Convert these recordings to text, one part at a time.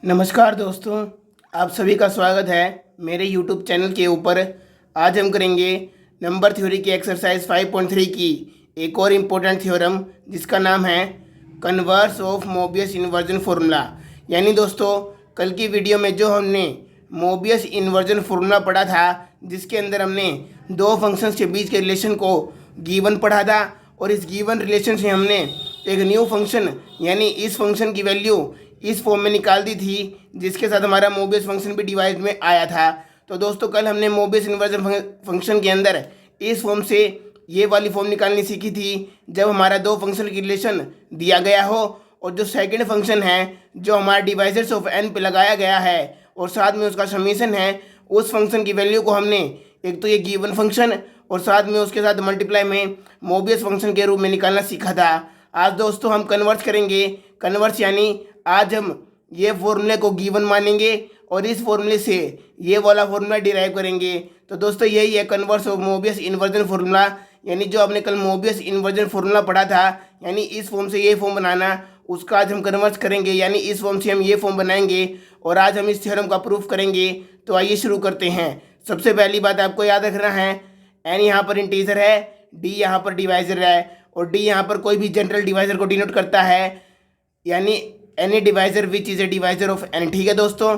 नमस्कार दोस्तों, आप सभी का स्वागत है मेरे YouTube चैनल के ऊपर। आज हम करेंगे नंबर थ्योरी की एक्सरसाइज 5.3 की एक और इम्पोर्टेंट थ्योरम जिसका नाम है converse of Mobius inversion formula. यानी दोस्तों, कल की वीडियो में जो हमने मोबियस इन्वर्जन फॉर्मूला पढ़ा था, जिसके अंदर हमने दो फंक्शंस के बीच के रिलेशन को गिवन पढ़ा था, और इस गिवन रिलेशन से हमने एक न्यू फंक्शन यानी इस फंक्शन की वैल्यू इस फॉर्म में निकाल दी थी, जिसके साथ हमारा मोबियस फंक्शन भी डिवाइड में आया था। तो दोस्तों, कल हमने मोबियस इन्वर्जन फंक्शन के अंदर इस फॉर्म से ये वाली फॉर्म निकालनी सीखी थी, जब हमारा दो फंक्शन की रिलेशन दिया गया हो, और जो सेकंड फंक्शन है जो हमारा डिवाइजर्स ऑफ एन पे लगाया गया है और साथ में उसका समीशन है, उस फंक्शन की वैल्यू को हमने एक तो ये गिवन फंक्शन और साथ में उसके साथ मल्टीप्लाई में मोबियस फंक्शन के रूप में निकालना सीखा था। आज दोस्तों हम कन्वर्ट करेंगे। कन्वर्स यानी आज हम ये फॉर्मूले को गिवन मानेंगे और इस फॉर्मूले से ये वाला फॉर्मूला डिराइव करेंगे। तो दोस्तों, यही है converse of Mobius inversion formula. यानी जो आपने कल मोबियस इन्वर्जन फॉर्मूला पढ़ा था, यानी इस फॉर्म से ये फॉर्म बनाना, उसका आज हम कन्वर्स करेंगे। यानी इस फॉर्म से हम ये फॉर्म बनाएंगे और आज हम इस थ्योरम का प्रूफ करेंगे। तो आइए शुरू करते हैं। सबसे पहली बात आपको याद रखना है, एन यहाँ पर इंटीजर है, डी यहाँ पर डिवाइजर है, और डी यहाँ पर कोई भी जनरल डिवाइजर को डिनोट करता है, यानी any divisor which is a divisor of n. ठीक है दोस्तों।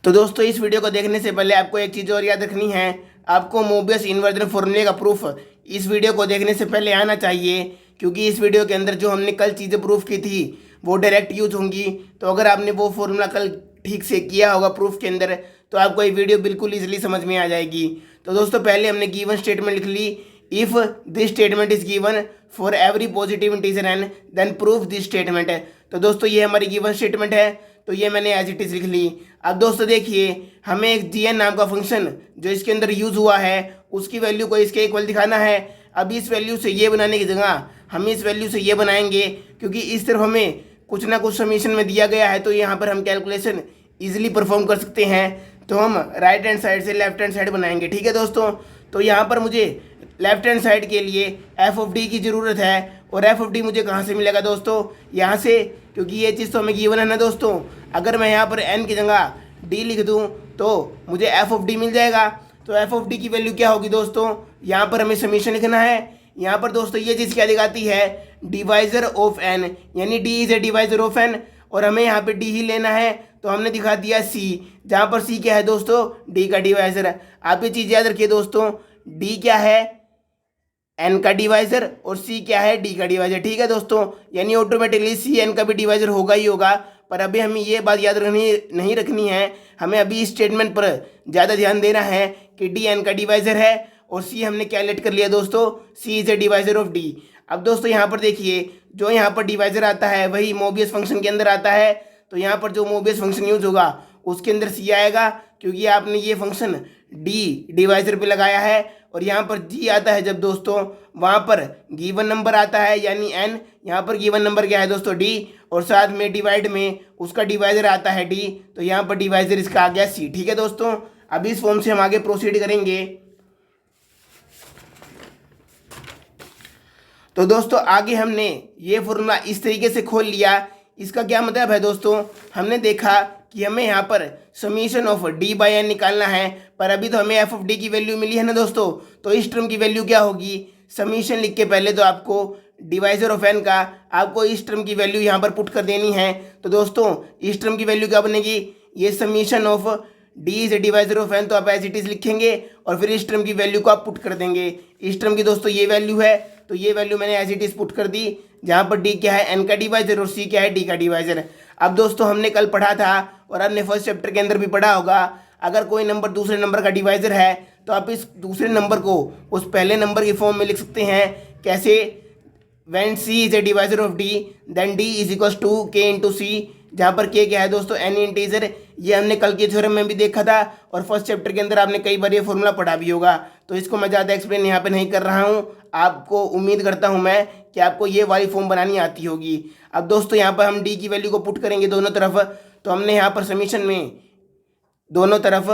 तो दोस्तों, इस वीडियो को देखने से पहले आपको एक चीज़ और याद रखनी है, आपको मोबियस इन्वर्जन फॉर्मूले का प्रूफ इस वीडियो को देखने से पहले आना चाहिए, क्योंकि इस वीडियो के अंदर जो हमने कल चीज़ें प्रूफ की थी वो डायरेक्ट यूज होंगी। तो अगर आपने वो फॉर्मूला कल ठीक से किया होगा प्रूफ के अंदर, तो आपको ये वीडियो बिल्कुल ईजिली समझ में आ जाएगी। तो दोस्तों, पहले हमने गिवन स्टेटमेंट लिख ली, if this statement is given for every positive integer n then proof this statement है। तो दोस्तों, ये हमारी गिवन स्टेटमेंट है, तो ये मैंने एज इट इज़ लिख ली। अब दोस्तों देखिए, हमें एक जी एन नाम का फंक्शन जो इसके अंदर यूज़ हुआ है, उसकी वैल्यू को इसके इक्वल दिखाना है। अब इस वैल्यू से ये बनाने की जगह हम इस वैल्यू से ये बनाएंगे, क्योंकि इस तरफ हमें कुछ ना कुछ समीशन में दिया गया है, तो यहाँ पर हम कैलकुलेशन ईजिली परफॉर्म कर सकते हैं। तो हम राइट हैंड साइड से लेफ्ट हैंड साइड बनाएंगे। ठीक है दोस्तों। तो यहाँ पर मुझे लेफ्ट हैंड साइड के लिए एफ ऑफ डी की ज़रूरत है, और एफ ऑफ डी मुझे कहाँ से मिलेगा दोस्तों? यहाँ से, क्योंकि ये चीज़ तो हमें गिवन है ना दोस्तों। अगर मैं यहाँ पर एन की जगह डी लिख दूँ तो मुझे एफ ऑफ डी मिल जाएगा। तो एफ ऑफ डी की वैल्यू क्या होगी दोस्तों? यहाँ पर हमें समीशन लिखना है। यहाँ पर दोस्तों ये चीज़ क्या दिखाती है? डिवाइजर ऑफ एन, यानी d is a divisor of n, और हमें यहाँ पे डी ही लेना है, तो हमने दिखा दिया सी, जहाँ पर सी क्या है दोस्तों? डी का डिवाइजर है। आप ये चीज़ याद रखिए दोस्तों, डी क्या है? एन का डिवाइजर, और सी क्या है? डी का डिवाइजर। ठीक है दोस्तों। यानी ऑटोमेटिकली सी एन का भी डिवाइजर होगा ही होगा। पर अभी हमें ये बात याद नहीं रखनी है, हमें अभी इस स्टेटमेंट पर ज़्यादा ध्यान देना है कि डी एन का डिवाइजर है, और सी हमने क्या लेट कर लिया दोस्तों? C is a divisor of D. अब दोस्तों यहाँ पर देखिए, जो यहाँ पर डिवाइजर आता है वही मोबियस फंक्शन के अंदर आता है। तो यहाँ पर जो मोबियस फंक्शन यूज होगा उसके अंदर सी आएगा, क्योंकि आपने ये फंक्शन डी डिवाइजर पे लगाया है। और यहाँ पर जी आता है जब दोस्तों, वहाँ पर गिवन नंबर आता है यानी एन, यहाँ पर गिवन नंबर क्या है दोस्तों? डी, और साथ में डिवाइड में उसका डिवाइजर आता है डी, तो यहाँ पर डिवाइजर इसका आ गया सी। ठीक है दोस्तों। अब इस फॉर्म से हम आगे प्रोसीड करेंगे। तो दोस्तों, आगे हमने ये फॉर्मूला इस तरीके से खोल लिया। इसका क्या मतलब है दोस्तों? हमने देखा कि हमें यहाँ पर summation of d by n निकालना है, पर अभी तो हमें एफ ऑफ डी की वैल्यू मिली है ना दोस्तों। तो इस टर्म की वैल्यू क्या होगी? समीशन लिख के पहले तो आपको डिवाइजर ऑफ एन का आपको इस टर्म की वैल्यू यहाँ पर पुट कर देनी है। तो दोस्तों, इस टर्म की वैल्यू क्या बनेगी? ये summation of d is a divisor of n, तो आप एज इट इज़ लिखेंगे और फिर इस टर्म की वैल्यू को आप पुट कर देंगे। इस टर्म की दोस्तों ये वैल्यू है, तो ये वैल्यू मैंने एज इट इज़ पुट कर दी, जहाँ पर डी क्या है? एन का डिवाइजर, और सी क्या है? डी का डिवाइजर। अब दोस्तों, हमने कल पढ़ा था और आपने फर्स्ट चैप्टर के अंदर भी पढ़ा होगा, अगर कोई नंबर दूसरे नंबर का डिवाइजर है तो आप इस दूसरे नंबर को उस पहले नंबर की फॉर्म में लिख सकते हैं। कैसे? When c is a divisor of d then d is equal to k into c, जहाँ पर के क्या है दोस्तों? Any integer. ये हमने कल के थ्योरम में भी देखा था, और फर्स्ट चैप्टर के अंदर आपने कई बार ये फॉर्मूला पढ़ा भी होगा, तो इसको मैं ज़्यादा एक्सप्लेन यहाँ पे नहीं कर रहा हूँ। आपको उम्मीद करता हूँ मैं कि आपको ये वाली फॉर्म बनानी आती होगी। अब दोस्तों, यहाँ पर हम डी की वैल्यू को पुट करेंगे दोनों तरफ। तो हमने यहाँ पर समीशन में दोनों तरफ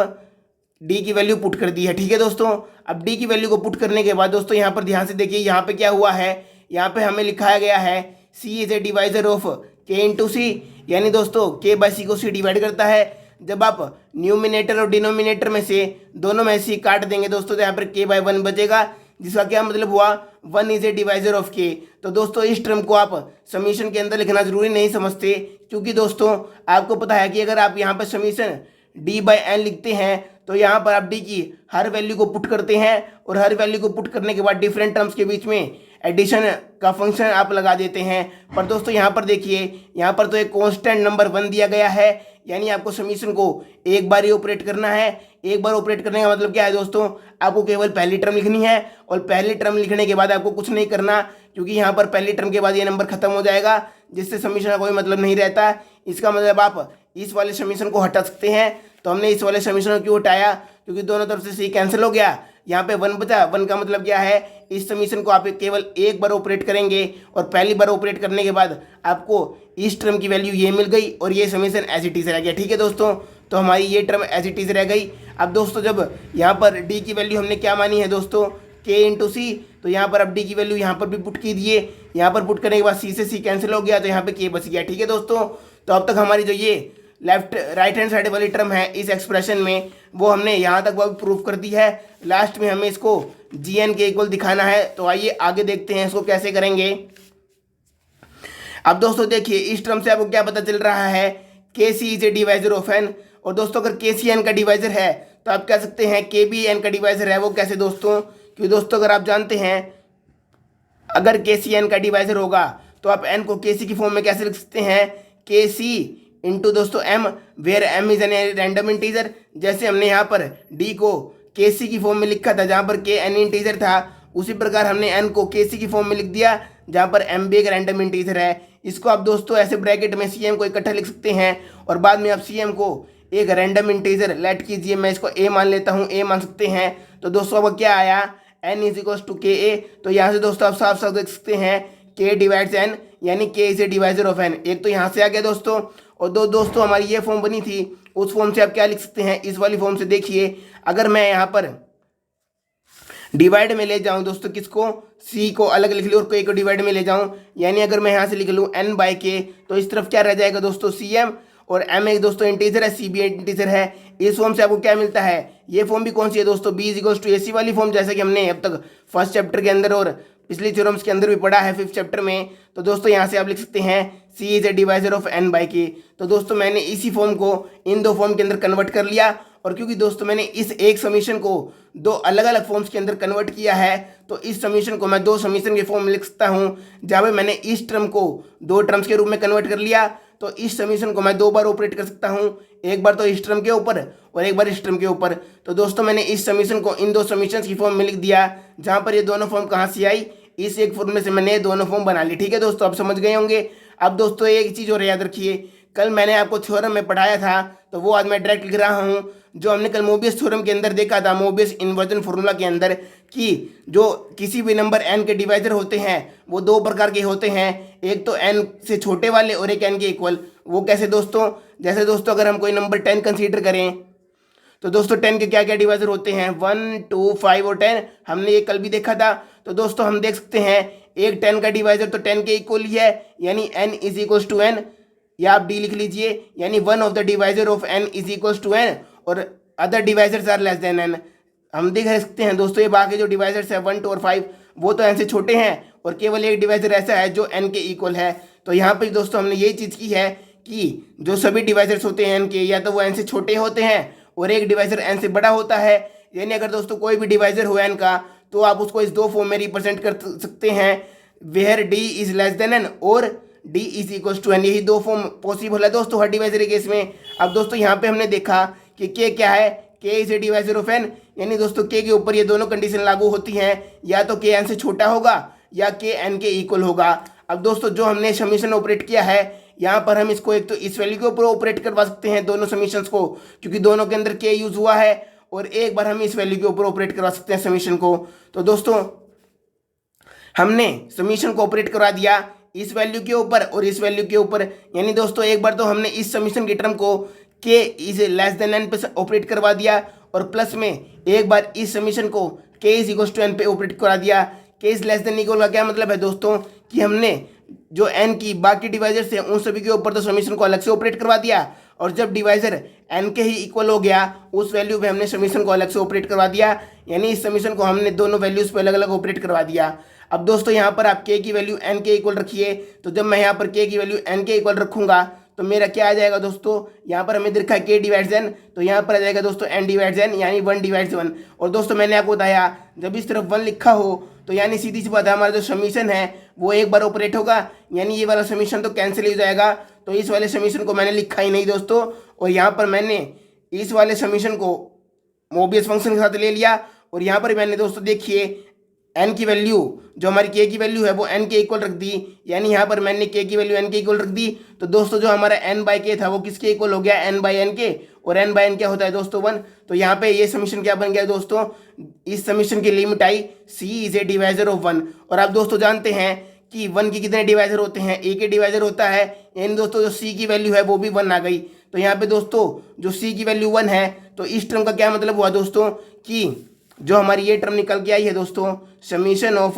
डी की वैल्यू पुट कर दी है। ठीक है दोस्तों। अब डी की वैल्यू को पुट करने के बाद दोस्तों, यहाँ पर ध्यान से देखिए, यहाँ पे क्या हुआ है? यहाँ पे हमें लिखाया गया है सी इज ए डिवाइजर ऑफ के इंटू सी। यानी दोस्तों के बाई सी को सी डिवाइड करता है। जब आप न्यूमिनेटर और डिनोमिनेटर में से दोनों में सी काट देंगे दोस्तों तो यहाँ पर के बाई वन बचेगा, जिसका क्या मतलब हुआ, one is a divisor of के। तो दोस्तों इस टर्म को आप समीशन के अंदर लिखना जरूरी नहीं समझते, क्योंकि दोस्तों आपको पता है कि अगर आप यहाँ पर समीशन डी बाई एन लिखते हैं तो यहाँ पर आप डी की हर वैल्यू को पुट करते हैं और हर वैल्यू को पुट करने के बाद डिफरेंट टर्म्स के बीच में एडिशन का फंक्शन आप लगा देते हैं। पर दोस्तों यहाँ पर देखिए, यहाँ पर तो एक कांस्टेंट नंबर वन दिया गया है, यानी आपको समीशन को एक बार ही ऑपरेट करना है। एक बार ऑपरेट करने का मतलब क्या है दोस्तों, आपको केवल पहली टर्म लिखनी है और पहली टर्म लिखने के बाद आपको कुछ नहीं करना, क्योंकि यहाँ पर पहली टर्म के बाद ये नंबर खत्म हो जाएगा, जिससे समीशन का कोई मतलब नहीं रहता। इसका मतलब आप इस वाले समीशन को हटा सकते हैं। तो हमने इस वाले समीशन को क्यों हटाया, क्योंकि दोनों तरफ से सी कैंसिल हो गया, यहाँ पे वन बचा। वन का मतलब क्या है, इस समीशन को आप केवल एक बार ऑपरेट करेंगे और पहली बार ऑपरेट करने के बाद आपको इस टर्म की वैल्यू ये मिल गई और ये समीशन एज इट इज रह गया। ठीक है दोस्तों, तो हमारी ये टर्म एज इट इज रह गई। अब दोस्तों जब यहाँ पर डी की वैल्यू हमने क्या मानी है दोस्तों, के इंटू सी, तो यहाँ पर अब डी की वैल्यू यहाँ पर भी पुट कीजिए। यहाँ पर पुट करने के बाद सी से सी कैंसिल हो गया तो यहाँ पे के बच गया। ठीक है दोस्तों, तो अब तक हमारी जो ये लेफ्ट राइट हैंड साइड वाली टर्म है इस एक्सप्रेशन में, वो हमने यहाँ तक वो प्रूव कर दी है। लास्ट में हमें इसको जी एन के इक्वल दिखाना है। तो आइए आगे देखते हैं इसको कैसे करेंगे। अब दोस्तों देखिए, इस टर्म से आपको क्या पता चल रहा है, के C is a divisor of n. और दोस्तों अगर के सी एन का डिवाइजर है तो आप कह सकते हैं के बी एन का डिवाइजर है। वो कैसे दोस्तों, क्योंकि दोस्तों अगर आप जानते हैं अगर के सी एन का डिवाइजर होगा तो आप एन को के सी की फॉर्म में कैसे लिख सकते हैं, के सी इंटू दोस्तों m, where m is an random integer. जैसे हमने यहाँ पर डी को के सी की फॉर्म में लिखा था जहाँ पर के एन इंटीजर था, उसी प्रकार हमने एन को के सी की फॉर्म में लिख दिया जहाँ पर एम भी एक रैंडम इंटीजर है। इसको आप दोस्तों ऐसे ब्रैकेट में सी एम को इकट्ठा लिख सकते हैं और बाद में आप सी एम को एक रैंडम इंटीजर लेट कीजिए, मैं इसको ए मान लेता हूँ, ए मान सकते हैं। तो दोस्तों अब क्या आया, एन इज इक्वल टू के ए। तो यहाँ से दोस्तों आप साफ साफ देख सकते हैं के डिवाइड्स एन, यानी k is a divisor of n. एक तो यहाँ से आ गया दोस्तों, और दो दोस्तों हमारी ये फॉर्म बनी थी, उस फॉर्म से आप क्या लिख सकते हैं, इस वाली फॉर्म से देखिए। अगर मैं यहाँ पर डिवाइड में ले जाऊँ दोस्तों किसको, सी को अलग लिख लूँ और के को डिवाइड में ले जाऊँ, यानी अगर मैं यहाँ से लिख लूँ एन बाई के, तो इस तरफ क्या रह जाएगा दोस्तों सी एम, और एम एक दोस्तों इंटीजर है, सी बी इंटीजर है। इस फॉर्म से आपको क्या मिलता है, ये फॉर्म भी कौन सी है दोस्तों, बी इज इक्वल टू ए सी वाली फॉर्म, जैसे कि हमने अब तक फर्स्ट चैप्टर के अंदर और पिछली थ्योरम्स के अंदर भी पढ़ा है फिफ्थ चैप्टर में। तो दोस्तों यहाँ से आप लिख सकते हैं C is a divisor of n by k. तो दोस्तों मैंने इसी फॉर्म को इन दो फॉर्म के अंदर कन्वर्ट कर लिया, और क्योंकि दोस्तों मैंने इस एक समीशन को दो अलग अलग फॉर्म्स के अंदर कन्वर्ट किया है, तो इस समीशन को मैं दो समीशन के फॉर्म में लिख सकता हूँ। जहाँ पे मैंने इस टर्म को दो टर्म्स के रूप में कन्वर्ट कर लिया, तो इस समीशन को मैं दो बार ऑपरेट कर सकता हूँ, एक बार तो इस टर्म के ऊपर और एक बार इस टर्म के ऊपर। तो दोस्तों मैंने इस समीशन को इन दो समीशन की फॉर्म में लिख दिया, जहाँ पर ये दोनों फॉर्म कहाँ से आई, इस एक फॉर्म में से मैंने दोनों फॉर्म बना ली। ठीक है दोस्तों, आप समझ गए होंगे। अब दोस्तों एक चीज़ और याद रखिए, कल मैंने आपको थ्योरम में पढ़ाया था, तो वो आज मैं डायरेक्ट लिख रहा हूँ। जो हमने कल मोबियस थ्योरम के अंदर देखा था, मोबियस इन्वर्जन फॉर्मूला के अंदर, कि जो किसी भी नंबर n के डिवाइजर होते हैं वो दो प्रकार के होते हैं, एक तो n से छोटे वाले और एक n के इक्वल। वो कैसे दोस्तों, जैसे दोस्तों अगर हम कोई नंबर 10 कंसीडर करें, तो दोस्तों 10 के क्या क्या डिवाइजर होते हैं, 1, 2, 5 और 10। हमने ये कल भी देखा था। तो दोस्तों हम देख सकते हैं एक 10 का डिवाइजर तो 10 के इक्वल ही है, यानी n is equal to n, या आप d लिख लीजिए, यानी one of the divisor of n is equal to n और other divisors are less than n। हम देख सकते हैं दोस्तों ये बाकी जो डिवाइजर्स है 1, 2 और 5 वो तो n से छोटे हैं, और केवल एक डिवाइजर ऐसा है जो n के इक्वल है। तो यहाँ पर दोस्तों हमने यही चीज़ की है कि जो सभी डिवाइजर्स होते हैं n के, या तो वो n से छोटे होते हैं और एक डिवाइजर n से बड़ा होता है। यानी अगर दोस्तों कोई भी डिवाइजर हो n का, तो आप उसको इस दो फॉर्म में रिप्रेजेंट कर सकते हैं, where d is less than n और d is equal to n। यही दो फॉर्म पॉसिबल है दोस्तों हर डिवाइजर के केस में। अब दोस्तों यहाँ पे हमने देखा कि k क्या है, k is a divisor of n, यानी दोस्तों k के ऊपर ये दोनों कंडीशन लागू होती हैं, या तो k n से छोटा होगा या k n के इक्वल होगा। अब दोस्तों जो हमने समीशन ऑपरेट किया है, यहाँ पर हम इसको एक तो इस वैल्यू के ऊपर ऑपरेट करवा सकते हैं दोनों समीशंस को, क्योंकि दोनों के अंदर k यूज हुआ है, और एक बार हम इस वैल्यू के ऊपर ऑपरेट करवा सकते हैं समीशन को। तो दोस्तों हमने समीशन को ऑपरेट करवा दिया इस वैल्यू के ऊपर और इस वैल्यू के ऊपर, यानी दोस्तों एक बार तो हमने इस समीशन की टर्म को k is less than n पे ऑपरेट करवा दिया, और प्लस में एक बार इस समीशन को k is equal to n पे ऑपरेट करा दिया। k is less than equal का क्या मतलब है दोस्तों, कि हमने जो n की बाकी डिवाइजर्स हैं उन सभी के ऊपर तो समीशन को अलग से ऑपरेट करवा दिया, और जब डिवाइजर n के ही इक्वल हो गया उस वैल्यू पे हमने समीशन को अलग से ऑपरेट करवा दिया, यानी इस समीशन को हमने दोनों वैल्यूज पे अलग अलग ऑपरेट करवा दिया। अब दोस्तों यहाँ पर आप k की वैल्यू n के इक्वल रखिए, तो जब मैं यहाँ पर k की वैल्यू n के इक्वल रखूंगा तो मेरा क्या आ जाएगा दोस्तों, यहाँ पर हमें दिखा k डिवाइड्स n, तो यहाँ पर आ जाएगा दोस्तों n डिवाइड्स n, यानी 1 डिवाइड्स 1। और दोस्तों मैंने आपको बताया जब इस तरफ 1 लिखा हो तो यानी सीधी सी बात है हमारा जो समीशन है वो एक बार ऑपरेट होगा, यानी ये वाला समीशन तो कैंसिल हो जाएगा, तो इस वाले समीशन को मैंने लिखा ही नहीं दोस्तों। और यहाँ पर मैंने इस वाले समीशन को मोबियस फंक्शन के साथ ले लिया, और यहाँ पर मैंने दोस्तों देखिए n की वैल्यू जो हमारी k की वैल्यू है वो n के इक्वल रख दी, यानी यहाँ पर मैंने k की वैल्यू n के इक्वल रख दी। तो दोस्तों जो हमारा n बाई k था वो किसके इक्वल हो गया, n बाई n के, और n बाई n क्या होता है दोस्तों 1। तो यहाँ पे ये समीशन क्या बन गया दोस्तों, इस समीशन की limit I c is a divisor of 1। और आप दोस्तों जानते हैं कि 1 के कितने डिवाइजर होते हैं, a के डिवाइजर होता है, यानी दोस्तों जो c की वैल्यू है वो भी 1 आ गई। तो यहाँ पे दोस्तों जो c की वैल्यू 1 है, तो इस टर्म का क्या मतलब हुआ दोस्तों कि जो हमारी ये टर्म निकल के आई है दोस्तों, summation of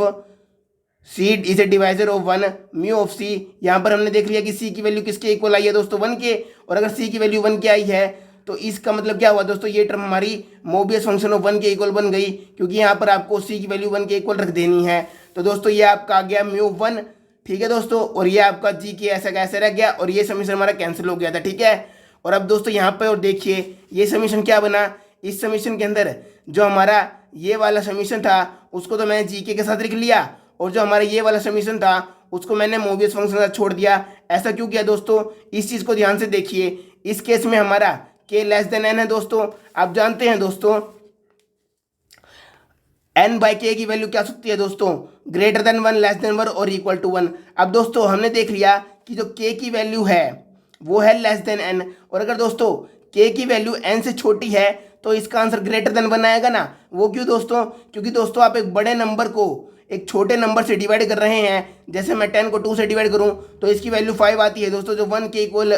c is a divisor of 1 mu of c। यहाँ पर हमने देख लिया कि c की वैल्यू किसके इक्वल आई है दोस्तों 1 के, और अगर c की वैल्यू 1 के आई है तो इसका मतलब क्या हुआ दोस्तों, ये टर्म हमारी मोबियस फंक्शन ऑफ 1 के इक्वल बन गई, क्योंकि यहाँ पर आपको c की वैल्यू 1 के इक्वल रख देनी है। तो दोस्तों ये आपका आ गया म्यू 1, ठीक है दोस्तों, और ये आपका g के ऐसा कैसे रह गया, और ये समीशन हमारा कैंसिल हो गया था, ठीक है। और अब दोस्तों यहाँ पर और देखिए ये समीशन क्या बना, इस समीशन के अंदर जो हमारा ये वाला समीशन था उसको तो मैंने जीके के साथ लिख लिया, और जो हमारा ये वाला समीशन था उसको मैंने मोबियस फंक्शन के साथ छोड़ दिया। ऐसा क्यों किया दोस्तों, इस चीज़ को ध्यान से देखिए। इस केस में हमारा k लेस देन n है दोस्तों, आप जानते हैं दोस्तों n बाई के की वैल्यू क्या सकती है दोस्तों, ग्रेटर देन 1 लेस देन 1 और इक्वल टू 1। अब दोस्तों हमने देख लिया कि जो k की वैल्यू है वो है लेस देन n, और अगर दोस्तों k की वैल्यू n से छोटी है तो इसका आंसर ग्रेटर देन 1 आएगा ना। वो क्यों दोस्तों, क्योंकि दोस्तों आप एक बड़े नंबर को एक छोटे नंबर से डिवाइड कर रहे हैं, जैसे मैं 10 को 2 से डिवाइड करूं तो इसकी वैल्यू 5 आती है दोस्तों, जो 1 के इक्वल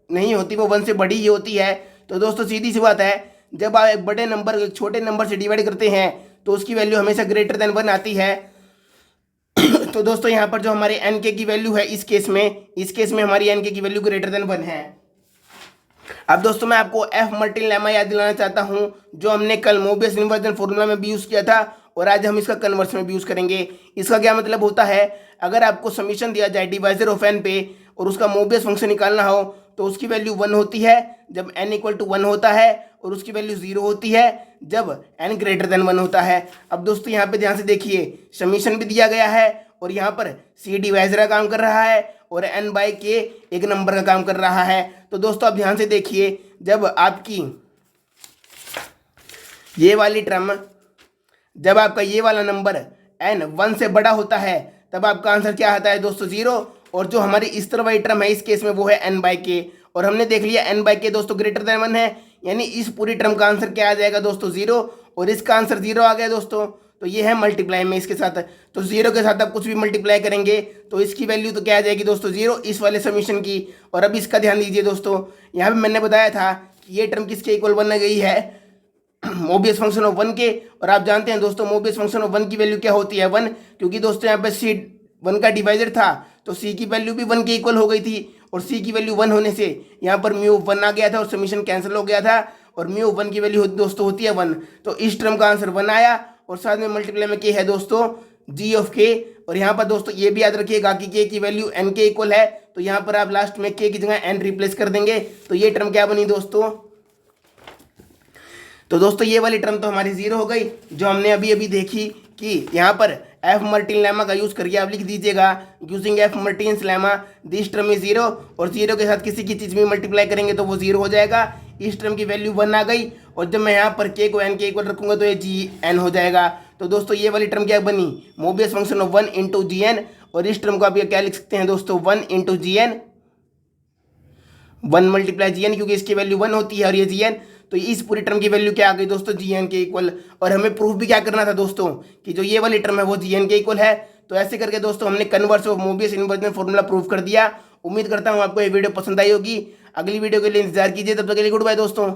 नहीं होती, वो 1 से बड़ी ही होती है। तो दोस्तों सीधी सी बात है, जब आप एक बड़े नंबर एक छोटे नंबर से डिवाइड करते हैं तो उसकी वैल्यू हमेशा ग्रेटर देन 1 आती है। तो दोस्तों यहाँ पर जो हमारे एन के की वैल्यू है इस केस में हमारी एन के की वैल्यू ग्रेटर देन 1 है। अब दोस्तों मैं आपको एफ मल्टीपल लेमा याद दिलाना चाहता हूँ, जो हमने कल मोबियस इन्वर्जन फॉर्मूला में भी यूज़ किया था, और आज हम इसका कन्वर्स में भी यूज़ करेंगे। इसका क्या मतलब होता है, अगर आपको समीशन दिया जाए डिवाइजर ऑफ एन पे और उसका मोबियस फंक्शन निकालना हो तो उसकी वैल्यू 1 होती है जब n इक्वल टू 1 होता है, और उसकी वैल्यू 0 होती है जब n ग्रेटर देन 1 होता है। अब दोस्तों यहाँ पे ध्यान से देखिए, समीशन भी दिया गया है और यहाँ पर c डिवाइजर का काम कर रहा है और n बाई के एक नंबर का काम कर रहा है। तो दोस्तों आप ध्यान से देखिए, जब आपकी ये वाली टर्म, जब आपका ये वाला नंबर n 1 से बड़ा होता है तब आपका आंसर क्या आता है दोस्तों 0, और जो हमारी इस तरह वाली टर्म है इस केस में वो है n बाई के, और हमने देख लिया n बाई के दोस्तों ग्रेटर देन 1 है, यानी इस पूरी टर्म का आंसर क्या आ जाएगा दोस्तों 0, और इसका आंसर 0 आ गया दोस्तों। तो ये है मल्टीप्लाई में इसके साथ, तो 0 के साथ आप कुछ भी मल्टीप्लाई करेंगे तो इसकी वैल्यू तो क्या आ जाएगी दोस्तों 0 इस वाले समीशन की। और अब इसका ध्यान दीजिए दोस्तों, यहाँ पे मैंने बताया था कि ये टर्म किसके इक्वल बन गई है, मोबियस फंक्शन ऑफ 1 के, और आप जानते हैं दोस्तों मोबियस फंक्शन ऑफ 1 की वैल्यू क्या होती है 1, क्योंकि दोस्तों यहाँ पे c 1 का डिवाइजर था तो c की वैल्यू भी 1 के इक्वल हो गई थी, और c की वैल्यू 1 होने से यहाँ पर म्यू 1 आ गया था और समीशन कैंसिल हो गया था, और म्यू 1 की वैल्यू दोस्तों होती है 1। तो इस टर्म का आंसर 1 आया, और साथ में मल्टीप्लाई में k है दोस्तों g ऑफ k, और यहाँ पर दोस्तों ये भी याद रखिएगा कि k की वैल्यू n के इक्वल है, तो यहाँ पर आप लास्ट में k की जगह n रिप्लेस कर देंगे, तो ये टर्म क्या बनी दोस्तों, तो दोस्तों ये वाली टर्म तो हमारी 0 हो गई, जो हमने अभी अभी देखी कि यहाँ पर एफ मल्टीपल लेमा का यूज़ करके आप लिख दीजिएगा, using F multiple lemma this term is 0, और 0 के साथ किसी की चीज़ में मल्टीप्लाई करेंगे तो वो 0 हो जाएगा। इस टर्म की वैल्यू 1 आ गई, और जब मैं यहाँ पर k को n के इक्वल रखूंगा तो ये जी एन हो जाएगा। तो दोस्तों ये वाली टर्म क्या बनी, mobius function of 1 into g n, और इस टर्म को आप ये क्या लिख सकते हैं दोस्तों 1 into g N, 1 multiply G N, क्योंकि इसकी वैल्यू 1 होती है और ये जी एन, तो इस पूरी टर्म की वैल्यू क्या आ गई दोस्तों जी एन के इक्वल। और हमें प्रूफ भी क्या करना था दोस्तों कि जो ये वाली टर्म है वो जी एन के इक्वल है। तो ऐसे करके दोस्तों हमने converse of Mobius inversion formula proof कर दिया। उम्मीद करता हूँ आपको ये वीडियो पसंद आई होगी। अगली वीडियो के लिए इंतजार कीजिए, तब तक के लिए गुड बाय दोस्तों।